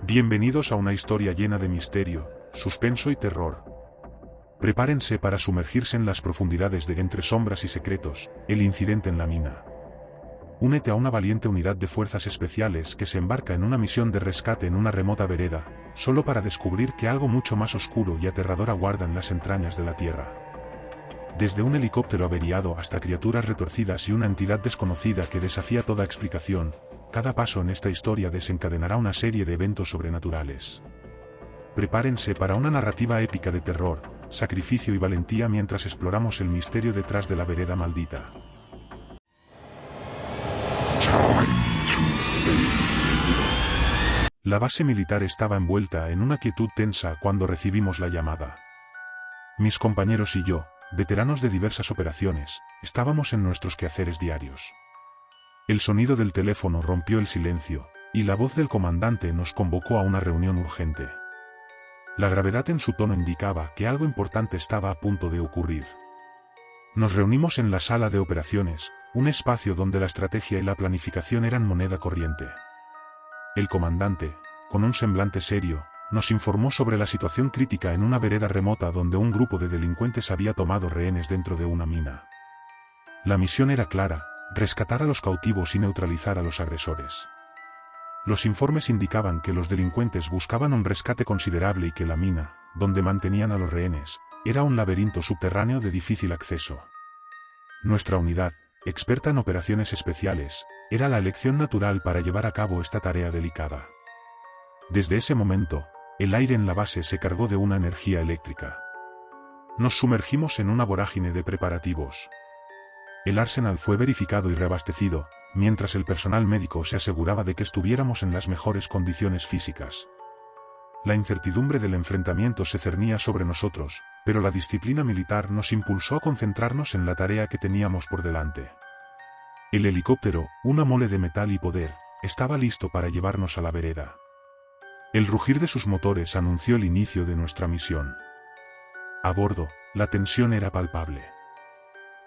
Bienvenidos a una historia llena de misterio, suspenso y terror. Prepárense para sumergirse en las profundidades de Entre sombras y secretos, el incidente en la mina. Únete a una valiente unidad de fuerzas especiales que se embarca en una misión de rescate en una remota vereda, solo para descubrir que algo mucho más oscuro y aterrador aguarda en las entrañas de la Tierra. Desde un helicóptero averiado hasta criaturas retorcidas y una entidad desconocida que desafía toda explicación, cada paso en esta historia desencadenará una serie de eventos sobrenaturales. Prepárense para una narrativa épica de terror, sacrificio y valentía mientras exploramos el misterio detrás de la vereda maldita. La base militar estaba envuelta en una quietud tensa cuando recibimos la llamada. Mis compañeros y yo, veteranos de diversas operaciones, estábamos en nuestros quehaceres diarios. El sonido del teléfono rompió el silencio, y la voz del comandante nos convocó a una reunión urgente. La gravedad en su tono indicaba que algo importante estaba a punto de ocurrir. Nos reunimos en la sala de operaciones, un espacio donde la estrategia y la planificación eran moneda corriente. El comandante, con un semblante serio, nos informó sobre la situación crítica en una vereda remota donde un grupo de delincuentes había tomado rehenes dentro de una mina. La misión era clara: rescatar a los cautivos y neutralizar a los agresores. Los informes indicaban que los delincuentes buscaban un rescate considerable y que la mina, donde mantenían a los rehenes, era un laberinto subterráneo de difícil acceso. Nuestra unidad, experta en operaciones especiales, era la elección natural para llevar a cabo esta tarea delicada. Desde ese momento, el aire en la base se cargó de una energía eléctrica. Nos sumergimos en una vorágine de preparativos. El arsenal fue verificado y reabastecido, mientras el personal médico se aseguraba de que estuviéramos en las mejores condiciones físicas. La incertidumbre del enfrentamiento se cernía sobre nosotros, pero la disciplina militar nos impulsó a concentrarnos en la tarea que teníamos por delante. El helicóptero, una mole de metal y poder, estaba listo para llevarnos a la vereda. El rugir de sus motores anunció el inicio de nuestra misión. A bordo, la tensión era palpable.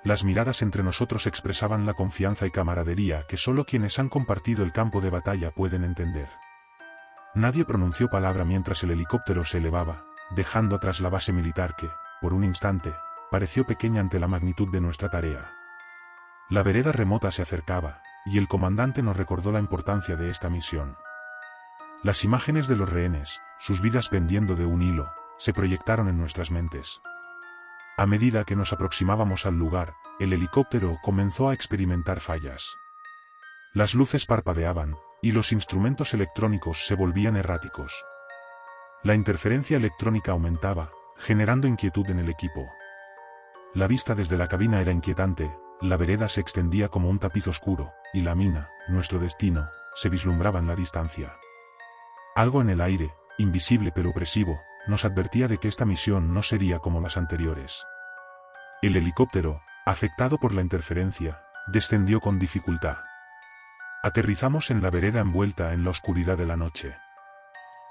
Las miradas entre nosotros expresaban la confianza y camaradería que solo quienes han compartido el campo de batalla pueden entender. Nadie pronunció palabra mientras el helicóptero se elevaba, dejando atrás la base militar que, por un instante, pareció pequeña ante la magnitud de nuestra tarea. La vereda remota se acercaba, y el comandante nos recordó la importancia de esta misión. Las imágenes de los rehenes, sus vidas pendiendo de un hilo, se proyectaron en nuestras mentes. A medida que nos aproximábamos al lugar, el helicóptero comenzó a experimentar fallas. Las luces parpadeaban, y los instrumentos electrónicos se volvían erráticos. La interferencia electrónica aumentaba, generando inquietud en el equipo. La vista desde la cabina era inquietante, la vereda se extendía como un tapiz oscuro, y la mina, nuestro destino, se vislumbraba en la distancia. Algo en el aire, invisible pero opresivo, nos advertía de que esta misión no sería como las anteriores. El helicóptero, afectado por la interferencia, descendió con dificultad. Aterrizamos en la vereda envuelta en la oscuridad de la noche.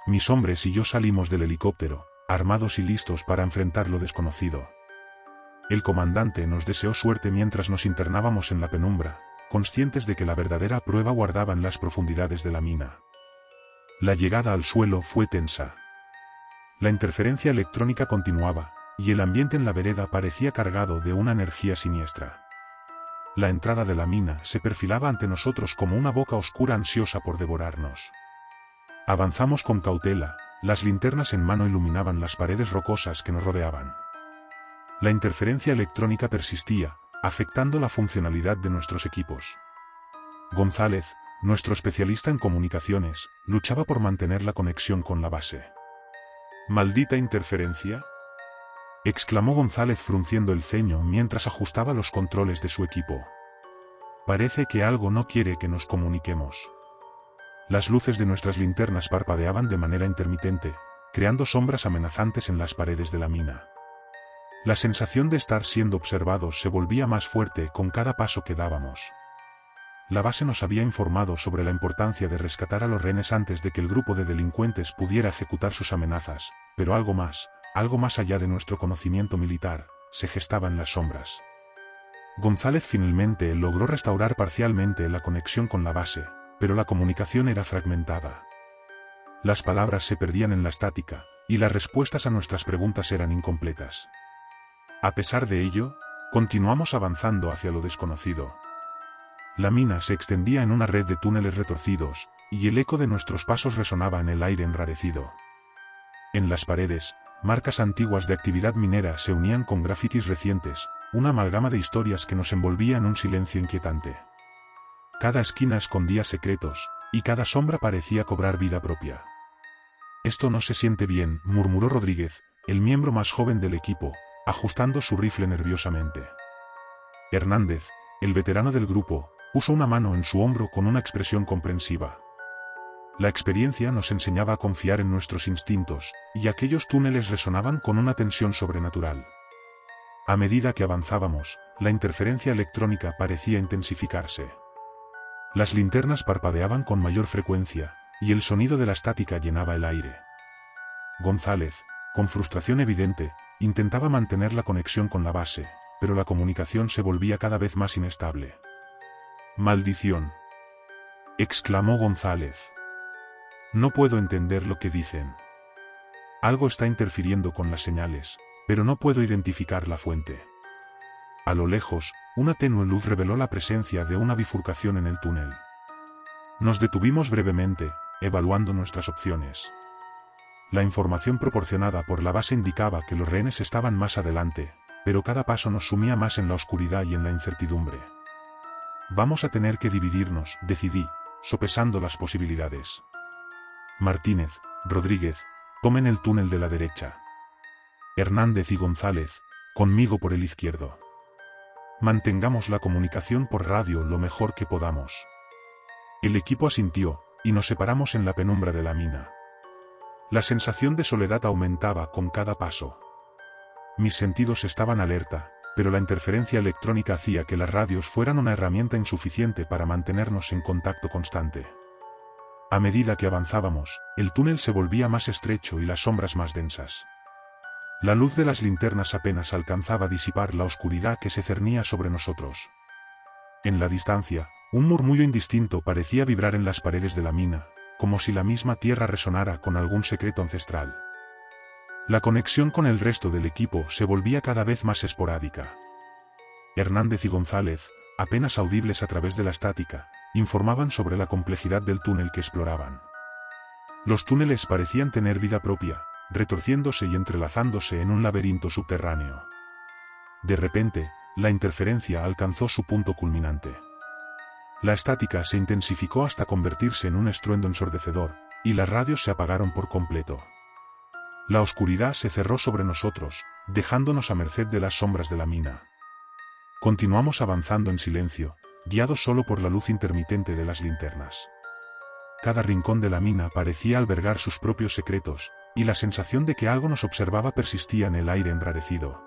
Mis hombres y yo salimos del helicóptero, armados y listos para enfrentar lo desconocido. El comandante nos deseó suerte mientras nos internábamos en la penumbra, conscientes de que la verdadera prueba guardaba en las profundidades de la mina. La llegada al suelo fue tensa. La interferencia electrónica continuaba, y el ambiente en la vereda parecía cargado de una energía siniestra. La entrada de la mina se perfilaba ante nosotros como una boca oscura ansiosa por devorarnos. Avanzamos con cautela, las linternas en mano iluminaban las paredes rocosas que nos rodeaban. La interferencia electrónica persistía, afectando la funcionalidad de nuestros equipos. González, nuestro especialista en comunicaciones, luchaba por mantener la conexión con la base. ¿Maldita interferencia?, exclamó González frunciendo el ceño mientras ajustaba los controles de su equipo. Parece que algo no quiere que nos comuniquemos. Las luces de nuestras linternas parpadeaban de manera intermitente, creando sombras amenazantes en las paredes de la mina. La sensación de estar siendo observados se volvía más fuerte con cada paso que dábamos. La base nos había informado sobre la importancia de rescatar a los rehenes antes de que el grupo de delincuentes pudiera ejecutar sus amenazas, pero algo más allá de nuestro conocimiento militar, se gestaba en las sombras. González finalmente logró restaurar parcialmente la conexión con la base, pero la comunicación era fragmentada. Las palabras se perdían en la estática, y las respuestas a nuestras preguntas eran incompletas. A pesar de ello, continuamos avanzando hacia lo desconocido. La mina se extendía en una red de túneles retorcidos, y el eco de nuestros pasos resonaba en el aire enrarecido. En las paredes, marcas antiguas de actividad minera se unían con grafitis recientes, una amalgama de historias que nos envolvía en un silencio inquietante. Cada esquina escondía secretos, y cada sombra parecía cobrar vida propia. «Esto no se siente bien», murmuró Rodríguez, el miembro más joven del equipo, ajustando su rifle nerviosamente. Hernández, el veterano del grupo, puso una mano en su hombro con una expresión comprensiva. La experiencia nos enseñaba a confiar en nuestros instintos, y aquellos túneles resonaban con una tensión sobrenatural. A medida que avanzábamos, la interferencia electrónica parecía intensificarse. Las linternas parpadeaban con mayor frecuencia, y el sonido de la estática llenaba el aire. González, con frustración evidente, intentaba mantener la conexión con la base, pero la comunicación se volvía cada vez más inestable. «¡Maldición!», exclamó González. «No puedo entender lo que dicen. Algo está interfiriendo con las señales, pero no puedo identificar la fuente». A lo lejos, una tenue luz reveló la presencia de una bifurcación en el túnel. Nos detuvimos brevemente, evaluando nuestras opciones. La información proporcionada por la base indicaba que los rehenes estaban más adelante, pero cada paso nos sumía más en la oscuridad y en la incertidumbre. «Vamos a tener que dividirnos», decidí, sopesando las posibilidades. «Martínez, Rodríguez, tomen el túnel de la derecha. Hernández y González, conmigo por el izquierdo. Mantengamos la comunicación por radio lo mejor que podamos». El equipo asintió, y nos separamos en la penumbra de la mina. La sensación de soledad aumentaba con cada paso. Mis sentidos estaban alerta, pero la interferencia electrónica hacía que las radios fueran una herramienta insuficiente para mantenernos en contacto constante. A medida que avanzábamos, el túnel se volvía más estrecho y las sombras más densas. La luz de las linternas apenas alcanzaba a disipar la oscuridad que se cernía sobre nosotros. En la distancia, un murmullo indistinto parecía vibrar en las paredes de la mina, como si la misma tierra resonara con algún secreto ancestral. La conexión con el resto del equipo se volvía cada vez más esporádica. Hernández y González, apenas audibles a través de la estática, informaban sobre la complejidad del túnel que exploraban. Los túneles parecían tener vida propia, retorciéndose y entrelazándose en un laberinto subterráneo. De repente, la interferencia alcanzó su punto culminante. La estática se intensificó hasta convertirse en un estruendo ensordecedor, y las radios se apagaron por completo. La oscuridad se cerró sobre nosotros, dejándonos a merced de las sombras de la mina. Continuamos avanzando en silencio, guiados solo por la luz intermitente de las linternas. Cada rincón de la mina parecía albergar sus propios secretos, y la sensación de que algo nos observaba persistía en el aire enrarecido.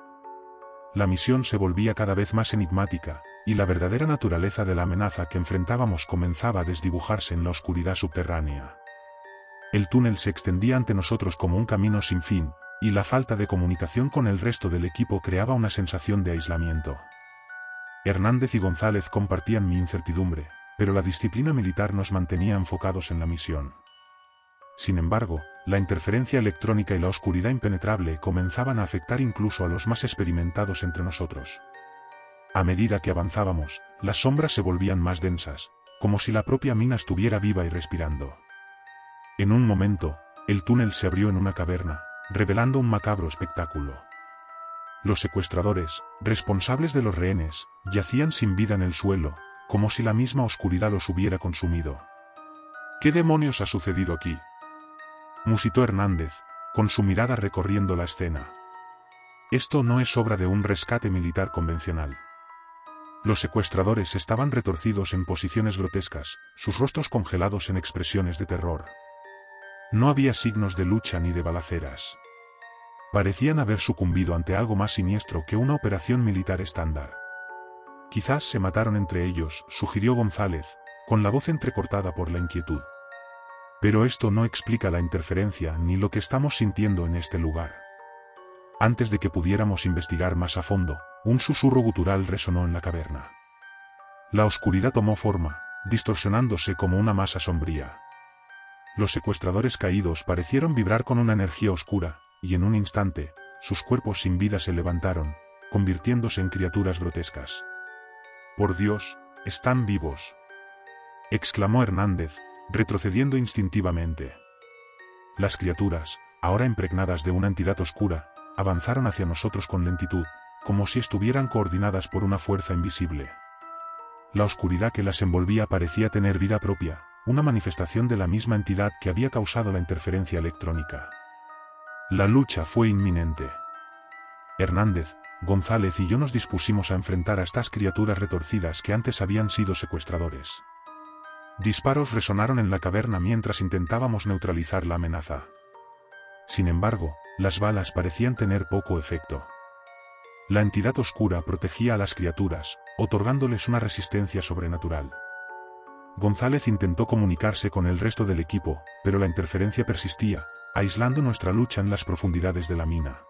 La misión se volvía cada vez más enigmática, y la verdadera naturaleza de la amenaza que enfrentábamos comenzaba a desdibujarse en la oscuridad subterránea. El túnel se extendía ante nosotros como un camino sin fin, y la falta de comunicación con el resto del equipo creaba una sensación de aislamiento. Hernández y González compartían mi incertidumbre, pero la disciplina militar nos mantenía enfocados en la misión. Sin embargo, la interferencia electrónica y la oscuridad impenetrable comenzaban a afectar incluso a los más experimentados entre nosotros. A medida que avanzábamos, las sombras se volvían más densas, como si la propia mina estuviera viva y respirando. En un momento, el túnel se abrió en una caverna, revelando un macabro espectáculo. Los secuestradores, responsables de los rehenes, yacían sin vida en el suelo, como si la misma oscuridad los hubiera consumido. «¿Qué demonios ha sucedido aquí?», musitó Hernández, con su mirada recorriendo la escena. «Esto no es obra de un rescate militar convencional». Los secuestradores estaban retorcidos en posiciones grotescas, sus rostros congelados en expresiones de terror. No había signos de lucha ni de balaceras. Parecían haber sucumbido ante algo más siniestro que una operación militar estándar. «Quizás se mataron entre ellos», sugirió González, con la voz entrecortada por la inquietud. «Pero esto no explica la interferencia ni lo que estamos sintiendo en este lugar». Antes de que pudiéramos investigar más a fondo, un susurro gutural resonó en la caverna. La oscuridad tomó forma, distorsionándose como una masa sombría. Los secuestradores caídos parecieron vibrar con una energía oscura, y en un instante, sus cuerpos sin vida se levantaron, convirtiéndose en criaturas grotescas. «Por Dios, están vivos», exclamó Hernández, retrocediendo instintivamente. Las criaturas, ahora impregnadas de una entidad oscura, avanzaron hacia nosotros con lentitud, como si estuvieran coordinadas por una fuerza invisible. La oscuridad que las envolvía parecía tener vida propia, una manifestación de la misma entidad que había causado la interferencia electrónica. La lucha fue inminente. Hernández, González y yo nos dispusimos a enfrentar a estas criaturas retorcidas que antes habían sido secuestradores. Disparos resonaron en la caverna mientras intentábamos neutralizar la amenaza. Sin embargo, las balas parecían tener poco efecto. La entidad oscura protegía a las criaturas, otorgándoles una resistencia sobrenatural. González intentó comunicarse con el resto del equipo, pero la interferencia persistía, aislando nuestra lucha en las profundidades de la mina.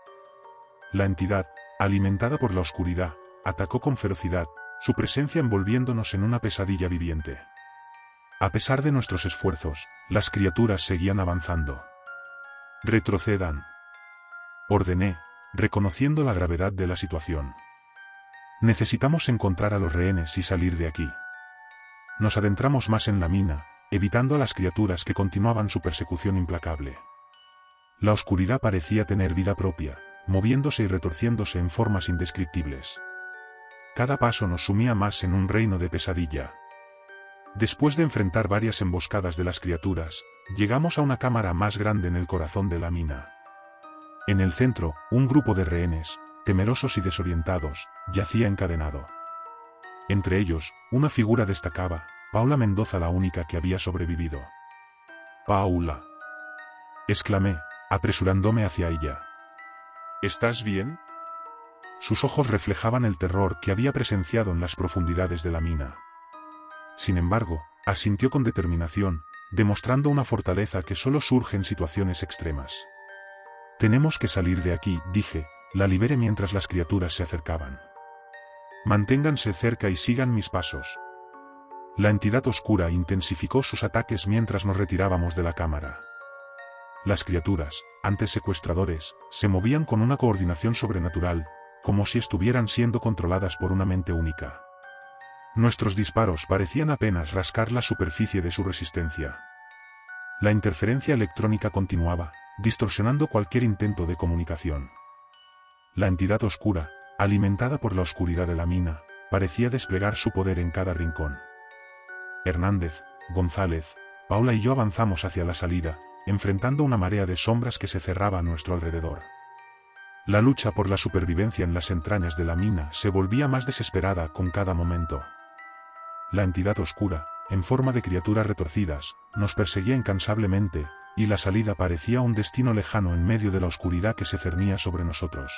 La entidad, alimentada por la oscuridad, atacó con ferocidad, su presencia envolviéndonos en una pesadilla viviente. A pesar de nuestros esfuerzos, las criaturas seguían avanzando. «Retrocedan», ordené, reconociendo la gravedad de la situación. «Necesitamos encontrar a los rehenes y salir de aquí». Nos adentramos más en la mina, evitando a las criaturas que continuaban su persecución implacable. La oscuridad parecía tener vida propia, moviéndose y retorciéndose en formas indescriptibles. Cada paso nos sumía más en un reino de pesadilla. Después de enfrentar varias emboscadas de las criaturas, llegamos a una cámara más grande en el corazón de la mina. En el centro, un grupo de rehenes, temerosos y desorientados, yacía encadenado. Entre ellos, una figura destacaba, Paula Mendoza, la única que había sobrevivido. «Paula», exclamé, apresurándome hacia ella. «¿Estás bien?». Sus ojos reflejaban el terror que había presenciado en las profundidades de la mina. Sin embargo, asintió con determinación, demostrando una fortaleza que solo surge en situaciones extremas. «Tenemos que salir de aquí», dije, la liberé mientras las criaturas se acercaban. «Manténganse cerca y sigan mis pasos». La entidad oscura intensificó sus ataques mientras nos retirábamos de la cámara. Las criaturas, antes secuestradores, se movían con una coordinación sobrenatural, como si estuvieran siendo controladas por una mente única. Nuestros disparos parecían apenas rascar la superficie de su resistencia. La interferencia electrónica continuaba, distorsionando cualquier intento de comunicación. La entidad oscura, alimentada por la oscuridad de la mina, parecía desplegar su poder en cada rincón. Hernández, González, Paula y yo avanzamos hacia la salida, enfrentando una marea de sombras que se cerraba a nuestro alrededor. La lucha por la supervivencia en las entrañas de la mina se volvía más desesperada con cada momento. La entidad oscura, en forma de criaturas retorcidas, nos perseguía incansablemente, y la salida parecía un destino lejano en medio de la oscuridad que se cernía sobre nosotros.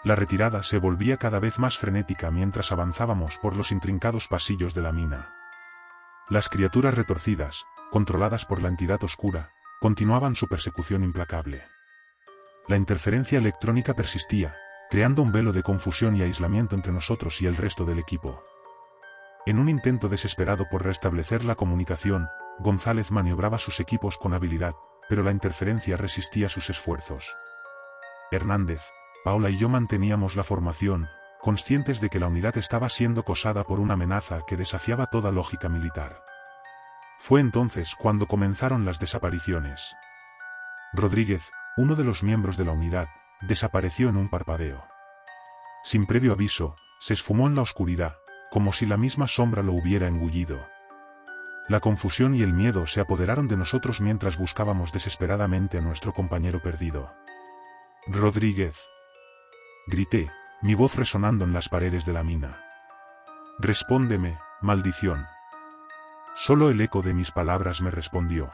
La retirada se volvía cada vez más frenética mientras avanzábamos por los intrincados pasillos de la mina. Las criaturas retorcidas, controladas por la entidad oscura, continuaban su persecución implacable. La interferencia electrónica persistía, creando un velo de confusión y aislamiento entre nosotros y el resto del equipo. En un intento desesperado por restablecer la comunicación, González maniobraba sus equipos con habilidad, pero la interferencia resistía sus esfuerzos. Hernández, Paula y yo manteníamos la formación, conscientes de que la unidad estaba siendo acosada por una amenaza que desafiaba toda lógica militar. Fue entonces cuando comenzaron las desapariciones. Rodríguez, uno de los miembros de la unidad, desapareció en un parpadeo. Sin previo aviso, se esfumó en la oscuridad, como si la misma sombra lo hubiera engullido. La confusión y el miedo se apoderaron de nosotros mientras buscábamos desesperadamente a nuestro compañero perdido. «Rodríguez», grité, mi voz resonando en las paredes de la mina. «Respóndeme, maldición». Solo el eco de mis palabras me respondió.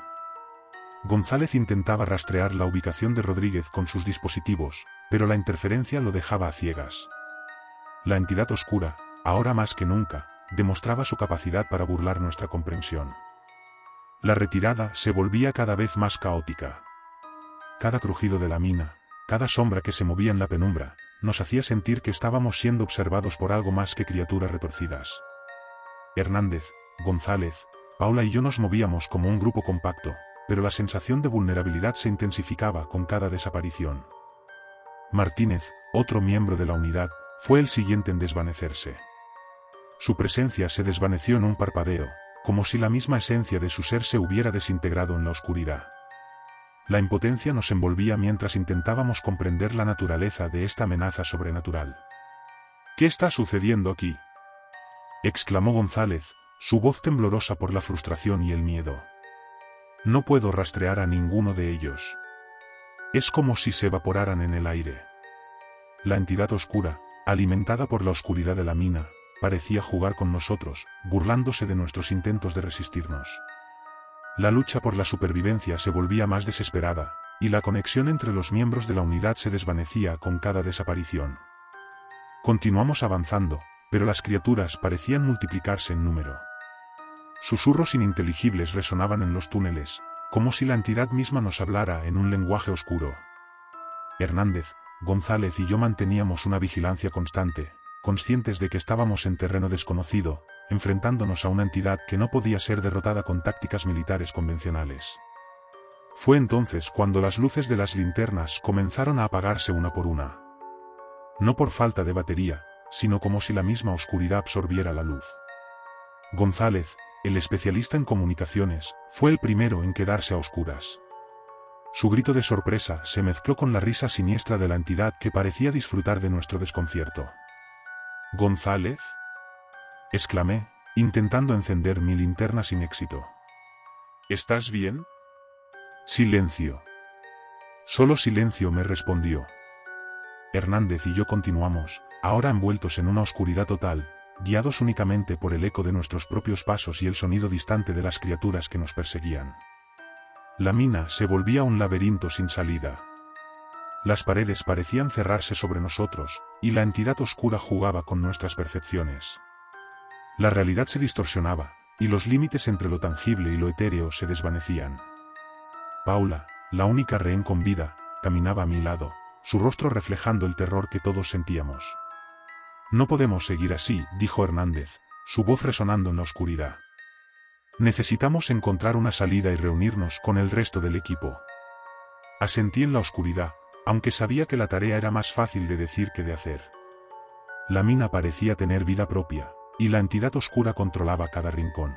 González intentaba rastrear la ubicación de Rodríguez con sus dispositivos, pero la interferencia lo dejaba a ciegas. La entidad oscura, ahora más que nunca, demostraba su capacidad para burlar nuestra comprensión. La retirada se volvía cada vez más caótica. Cada crujido de la mina, cada sombra que se movía en la penumbra, nos hacía sentir que estábamos siendo observados por algo más que criaturas retorcidas. Hernández, González, Paula y yo nos movíamos como un grupo compacto, pero la sensación de vulnerabilidad se intensificaba con cada desaparición. Martínez, otro miembro de la unidad, fue el siguiente en desvanecerse. Su presencia se desvaneció en un parpadeo, como si la misma esencia de su ser se hubiera desintegrado en la oscuridad. La impotencia nos envolvía mientras intentábamos comprender la naturaleza de esta amenaza sobrenatural. «¿Qué está sucediendo aquí?», exclamó González, su voz temblorosa por la frustración y el miedo. «No puedo rastrear a ninguno de ellos. Es como si se evaporaran en el aire». La entidad oscura, alimentada por la oscuridad de la mina, parecía jugar con nosotros, burlándose de nuestros intentos de resistirnos. La lucha por la supervivencia se volvía más desesperada, y la conexión entre los miembros de la unidad se desvanecía con cada desaparición. Continuamos avanzando, pero las criaturas parecían multiplicarse en número. Susurros ininteligibles resonaban en los túneles, como si la entidad misma nos hablara en un lenguaje oscuro. Hernández, González y yo manteníamos una vigilancia constante, conscientes de que estábamos en terreno desconocido, enfrentándonos a una entidad que no podía ser derrotada con tácticas militares convencionales. Fue entonces cuando las luces de las linternas comenzaron a apagarse una por una. No por falta de batería, sino como si la misma oscuridad absorbiera la luz. González, el especialista en comunicaciones, fue el primero en quedarse a oscuras. Su grito de sorpresa se mezcló con la risa siniestra de la entidad que parecía disfrutar de nuestro desconcierto. «¿González?», exclamé, intentando encender mi linterna sin éxito. «¿Estás bien?». «Silencio». Solo silencio, me respondió. Hernández y yo continuamos, ahora envueltos en una oscuridad total, guiados únicamente por el eco de nuestros propios pasos y el sonido distante de las criaturas que nos perseguían. La mina se volvía un laberinto sin salida. Las paredes parecían cerrarse sobre nosotros, y la entidad oscura jugaba con nuestras percepciones. La realidad se distorsionaba, y los límites entre lo tangible y lo etéreo se desvanecían. Paula, la única rehén con vida, caminaba a mi lado, su rostro reflejando el terror que todos sentíamos. «No podemos seguir así», dijo Hernández, su voz resonando en la oscuridad. «Necesitamos encontrar una salida y reunirnos con el resto del equipo». Asentí en la oscuridad, aunque sabía que la tarea era más fácil de decir que de hacer. La mina parecía tener vida propia, y la entidad oscura controlaba cada rincón.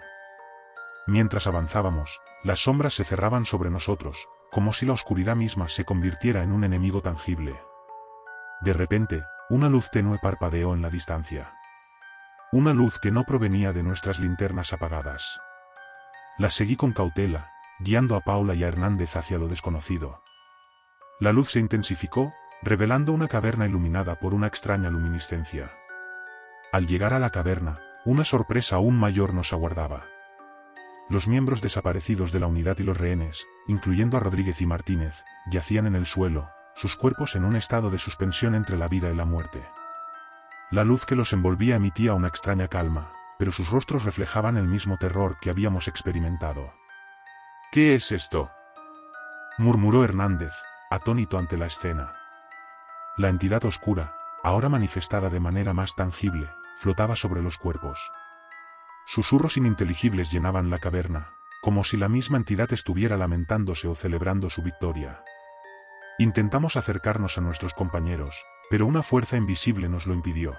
Mientras avanzábamos, las sombras se cerraban sobre nosotros, como si la oscuridad misma se convirtiera en un enemigo tangible. De repente, una luz tenue parpadeó en la distancia. Una luz que no provenía de nuestras linternas apagadas. La seguí con cautela, guiando a Paula y a Hernández hacia lo desconocido. La luz se intensificó, revelando una caverna iluminada por una extraña luminiscencia. Al llegar a la caverna, una sorpresa aún mayor nos aguardaba. Los miembros desaparecidos de la unidad y los rehenes, incluyendo a Rodríguez y Martínez, yacían en el suelo, sus cuerpos en un estado de suspensión entre la vida y la muerte. La luz que los envolvía emitía una extraña calma, pero sus rostros reflejaban el mismo terror que habíamos experimentado. «¿Qué es esto?», murmuró Hernández, atónito ante la escena. La entidad oscura, ahora manifestada de manera más tangible, flotaba sobre los cuerpos. Susurros ininteligibles llenaban la caverna, como si la misma entidad estuviera lamentándose o celebrando su victoria. Intentamos acercarnos a nuestros compañeros, pero una fuerza invisible nos lo impidió.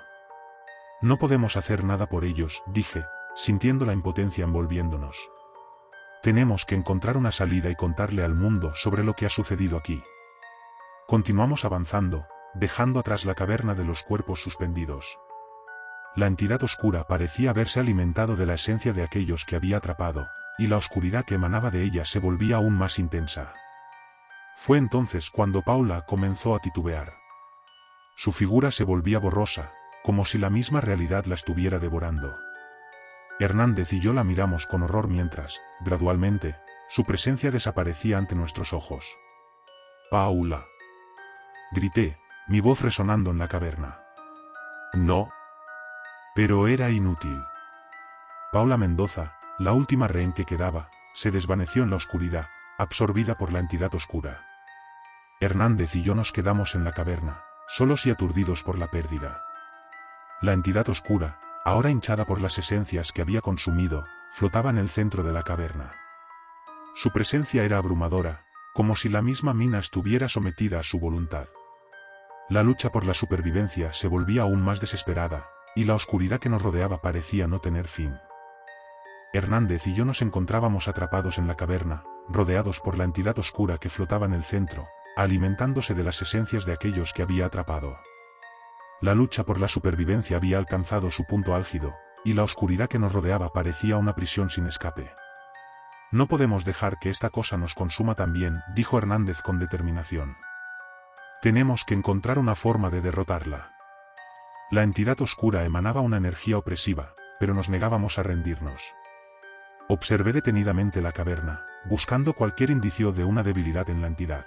«No podemos hacer nada por ellos», dije, sintiendo la impotencia envolviéndonos. «Tenemos que encontrar una salida y contarle al mundo sobre lo que ha sucedido aquí». Continuamos avanzando, dejando atrás la caverna de los cuerpos suspendidos. La entidad oscura parecía haberse alimentado de la esencia de aquellos que había atrapado, y la oscuridad que emanaba de ella se volvía aún más intensa. Fue entonces cuando Paula comenzó a titubear. Su figura se volvía borrosa, como si la misma realidad la estuviera devorando. Hernández y yo la miramos con horror mientras, gradualmente, su presencia desaparecía ante nuestros ojos. «Paula», grité, mi voz resonando en la caverna. «No». Pero era inútil. Paula Mendoza, la última rehén que quedaba, se desvaneció en la oscuridad, absorbida por la entidad oscura. Hernández y yo nos quedamos en la caverna, solos y aturdidos por la pérdida. La entidad oscura, ahora hinchada por las esencias que había consumido, flotaba en el centro de la caverna. Su presencia era abrumadora, como si la misma mina estuviera sometida a su voluntad. La lucha por la supervivencia se volvía aún más desesperada, y la oscuridad que nos rodeaba parecía no tener fin. Hernández y yo nos encontrábamos atrapados en la caverna, rodeados por la entidad oscura que flotaba en el centro, alimentándose de las esencias de aquellos que había atrapado. La lucha por la supervivencia había alcanzado su punto álgido, y la oscuridad que nos rodeaba parecía una prisión sin escape. No podemos dejar que esta cosa nos consuma también, dijo Hernández con determinación. Tenemos que encontrar una forma de derrotarla. La entidad oscura emanaba una energía opresiva, pero nos negábamos a rendirnos. Observé detenidamente la caverna, buscando cualquier indicio de una debilidad en la entidad.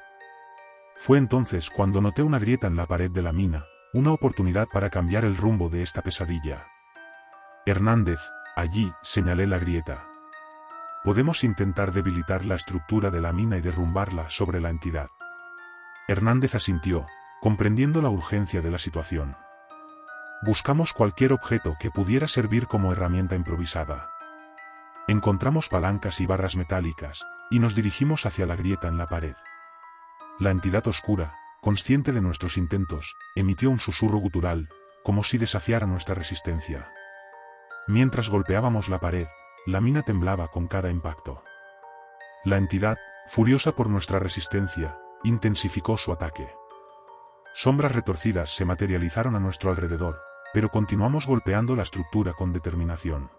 Fue entonces cuando noté una grieta en la pared de la mina, una oportunidad para cambiar el rumbo de esta pesadilla. Hernández, allí, señalé la grieta. Podemos intentar debilitar la estructura de la mina y derrumbarla sobre la entidad. Hernández asintió, comprendiendo la urgencia de la situación. Buscamos cualquier objeto que pudiera servir como herramienta improvisada. Encontramos palancas y barras metálicas, y nos dirigimos hacia la grieta en la pared. La entidad oscura, consciente de nuestros intentos, emitió un susurro gutural, como si desafiara nuestra resistencia. Mientras golpeábamos la pared, la mina temblaba con cada impacto. La entidad, furiosa por nuestra resistencia, intensificó su ataque. Sombras retorcidas se materializaron a nuestro alrededor, pero continuamos golpeando la estructura con determinación.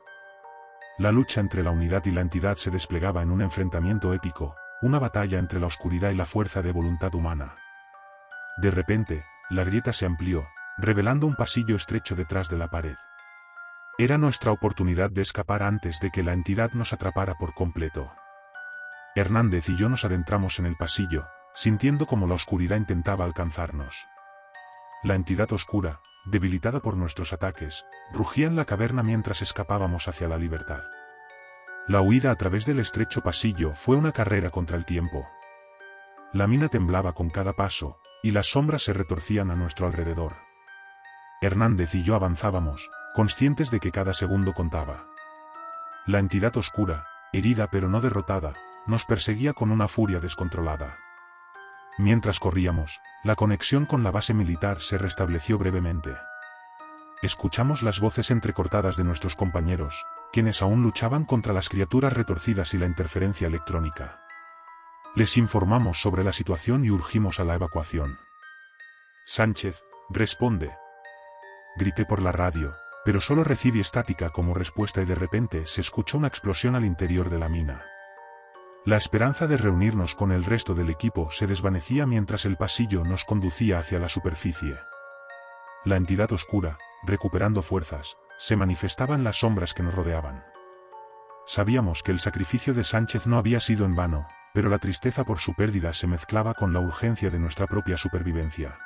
La lucha entre la unidad y la entidad se desplegaba en un enfrentamiento épico, una batalla entre la oscuridad y la fuerza de voluntad humana. De repente, la grieta se amplió, revelando un pasillo estrecho detrás de la pared. Era nuestra oportunidad de escapar antes de que la entidad nos atrapara por completo. Hernández y yo nos adentramos en el pasillo, sintiendo como la oscuridad intentaba alcanzarnos. La entidad oscura, debilitada por nuestros ataques, rugía en la caverna mientras escapábamos hacia la libertad. La huida a través del estrecho pasillo fue una carrera contra el tiempo. La mina temblaba con cada paso, y las sombras se retorcían a nuestro alrededor. Hernández y yo avanzábamos, conscientes de que cada segundo contaba. La entidad oscura, herida pero no derrotada, nos perseguía con una furia descontrolada. Mientras corríamos, la conexión con la base militar se restableció brevemente. Escuchamos las voces entrecortadas de nuestros compañeros, quienes aún luchaban contra las criaturas retorcidas y la interferencia electrónica. Les informamos sobre la situación y urgimos a la evacuación. Sánchez, responde. Grité por la radio, pero solo recibí estática como respuesta y de repente se escuchó una explosión al interior de la mina. La esperanza de reunirnos con el resto del equipo se desvanecía mientras el pasillo nos conducía hacia la superficie. La entidad oscura, recuperando fuerzas, se manifestaba en las sombras que nos rodeaban. Sabíamos que el sacrificio de Sánchez no había sido en vano, pero la tristeza por su pérdida se mezclaba con la urgencia de nuestra propia supervivencia.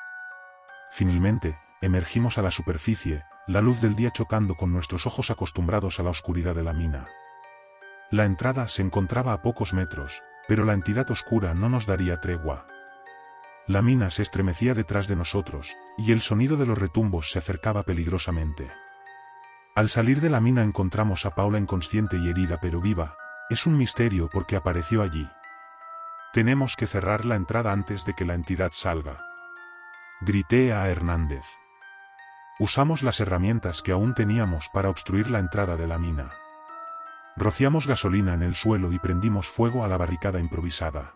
Finalmente, emergimos a la superficie, la luz del día chocando con nuestros ojos acostumbrados a la oscuridad de la mina. La entrada se encontraba a pocos metros, pero la entidad oscura no nos daría tregua. La mina se estremecía detrás de nosotros, y el sonido de los retumbos se acercaba peligrosamente. Al salir de la mina encontramos a Paula inconsciente y herida pero viva. Es un misterio por qué apareció allí. Tenemos que cerrar la entrada antes de que la entidad salga. Grité a Hernández. Usamos las herramientas que aún teníamos para obstruir la entrada de la mina. Rociamos gasolina en el suelo y prendimos fuego a la barricada improvisada.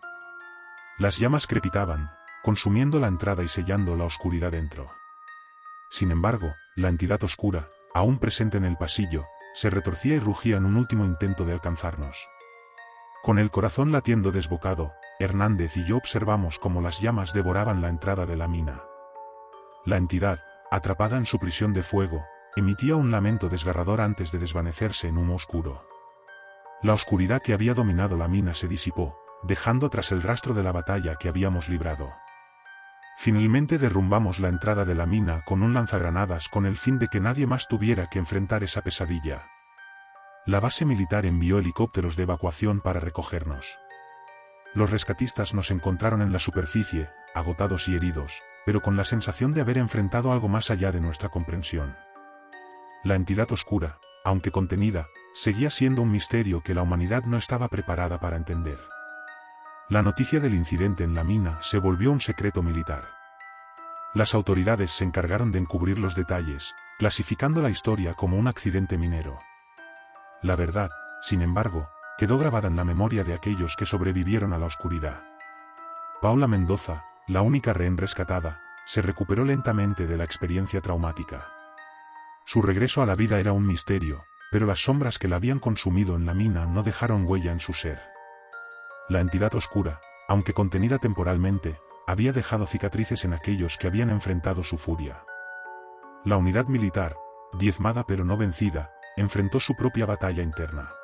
Las llamas crepitaban, consumiendo la entrada y sellando la oscuridad dentro. Sin embargo, la entidad oscura, aún presente en el pasillo, se retorcía y rugía en un último intento de alcanzarnos. Con el corazón latiendo desbocado, Hernández y yo observamos cómo las llamas devoraban la entrada de la mina. La entidad, atrapada en su prisión de fuego, emitía un lamento desgarrador antes de desvanecerse en humo oscuro. La oscuridad que había dominado la mina se disipó, dejando atrás el rastro de la batalla que habíamos librado. Finalmente derrumbamos la entrada de la mina con un lanzagranadas con el fin de que nadie más tuviera que enfrentar esa pesadilla. La base militar envió helicópteros de evacuación para recogernos. Los rescatistas nos encontraron en la superficie, agotados y heridos, pero con la sensación de haber enfrentado algo más allá de nuestra comprensión. La entidad oscura, aunque contenida, seguía siendo un misterio que la humanidad no estaba preparada para entender. La noticia del incidente en la mina se volvió un secreto militar. Las autoridades se encargaron de encubrir los detalles, clasificando la historia como un accidente minero. La verdad, sin embargo, quedó grabada en la memoria de aquellos que sobrevivieron a la oscuridad. Paula Mendoza, la única rehén rescatada, se recuperó lentamente de la experiencia traumática. Su regreso a la vida era un misterio, pero las sombras que la habían consumido en la mina no dejaron huella en su ser. La entidad oscura, aunque contenida temporalmente, había dejado cicatrices en aquellos que habían enfrentado su furia. La unidad militar, diezmada pero no vencida, enfrentó su propia batalla interna.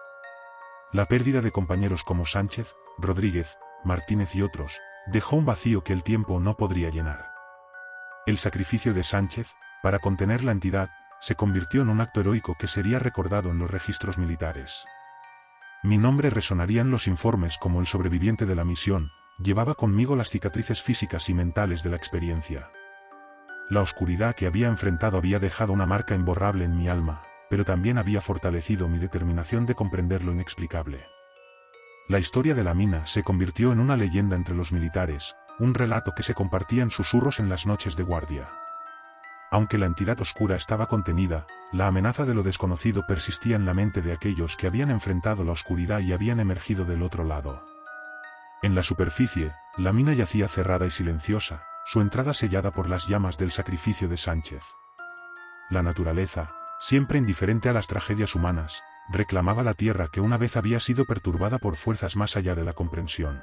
La pérdida de compañeros como Sánchez, Rodríguez, Martínez y otros, dejó un vacío que el tiempo no podría llenar. El sacrificio de Sánchez, para contener la entidad, se convirtió en un acto heroico que sería recordado en los registros militares. Mi nombre resonaría en los informes como el sobreviviente de la misión. Llevaba conmigo las cicatrices físicas y mentales de la experiencia. La oscuridad que había enfrentado había dejado una marca imborrable en mi alma, pero también había fortalecido mi determinación de comprender lo inexplicable. La historia de la mina se convirtió en una leyenda entre los militares, un relato que se compartía en susurros en las noches de guardia. Aunque la entidad oscura estaba contenida, la amenaza de lo desconocido persistía en la mente de aquellos que habían enfrentado la oscuridad y habían emergido del otro lado. En la superficie, la mina yacía cerrada y silenciosa, su entrada sellada por las llamas del sacrificio de Sánchez. La naturaleza, siempre indiferente a las tragedias humanas, reclamaba la tierra que una vez había sido perturbada por fuerzas más allá de la comprensión.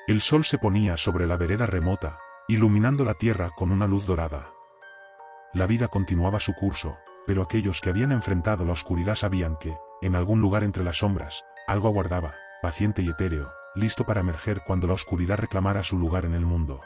El sol se ponía sobre la vereda remota, iluminando la tierra con una luz dorada. La vida continuaba su curso, pero aquellos que habían enfrentado la oscuridad sabían que, en algún lugar entre las sombras, algo aguardaba, paciente y etéreo, listo para emerger cuando la oscuridad reclamara su lugar en el mundo.